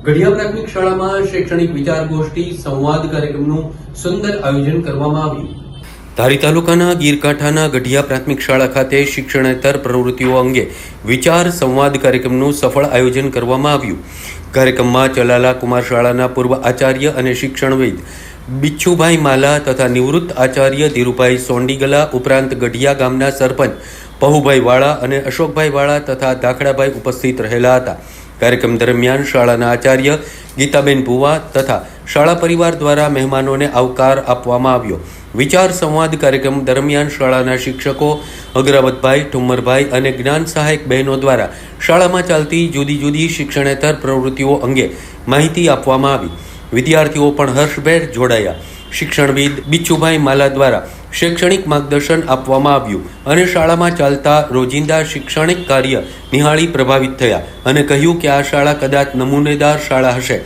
ગઢિયા પ્રાથમિક શાળામાં શૈક્ષણિક વિચાર ગોષ્ઠી સંવાદ કાર્યક્રમનું સુંદર આયોજન કરવામાં આવ્યું। ધારી તાલુકાના ગીરકાંઠાના ગઢિયા પ્રાથમિક શાળા ખાતે શિક્ષણેતર પ્રવૃત્તિઓ અંગે વિચાર સંવાદ કાર્યક્રમનું સફળ આયોજન કરવામાં આવ્યું। કાર્યક્રમમાં ચલાલા કુમાર શાળાના પૂર્વ આચાર્ય અને શિક્ષણવિદ બિચ્છુભાઈ માલા તથા નિવૃત્ત આચાર્ય ધીરુભાઈ સોંડીગલા ઉપરાંત ગઢિયા ગામના સરપંચ પહુભાઈ વાળા અને અશોકભાઈ વાળા તથા દાખડાભાઈ ઉપસ્થિત રહેલા હતા। કાર્યક્રમ દરમિયાન શાળાના આચાર્ય ગીતાબેન ભુવા તથા શાળા પરિવાર દ્વારા મહેમાનોને આવકાર આપવામાં આવ્યો। વિચાર સંવાદ કાર્યક્રમ દરમિયાન શાળાના શિક્ષકો અગ્રવતભાઈ, ઠુમ્મરભાઈ અને જ્ઞાન સહાયક બહેનો દ્વારા શાળામાં ચાલતી જુદી જુદી શિક્ષણેતર પ્રવૃત્તિઓ અંગે માહિતી આપવામાં આવી। વિદ્યાર્થીઓ પણ હર્ષભેર જોડાયા। શિક્ષણવિદ બિચ્છુભાઈ માલા દ્વારા શૈક્ષણિક માર્ગદર્શન આપવામાં આવ્યું અને શાળામાં ચાલતા રોજિંદા શૈક્ષણિક કાર્ય નિહાળી પ્રભાવિત થયા અને કહ્યું કે આ શાળા કદાચ નમૂનેદાર શાળા હશે।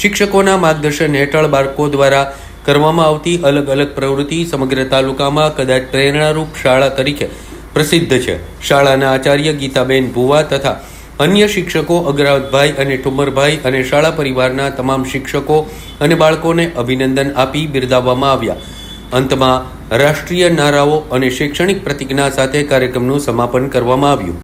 શિક્ષકોના માર્ગદર્શન હેઠળ બાળકો દ્વારા કરવામાં આવતી અલગ અલગ પ્રવૃત્તિ સમગ્ર તાલુકામાં કદાચ પ્રેરણારૂપ શાળા તરીકે પ્રસિદ્ધ છે। શાળાના આચાર્ય ગીતાબેન ભુવા તથા અન્ય શિક્ષકો અગ્રવતભાઈ અને ઠુમ્મરભાઈ અને શાળા પરિવારના તમામ શિક્ષકો અને બાળકોને અભિનંદન આપી બિરદાવવામાં આવ્યા। અંતમાં રાષ્ટ્રીય નારાઓ અને શૈક્ષણિક પ્રતિજ્ઞા સાથે કાર્યક્રમનું સમાપન કરવામાં આવ્યું।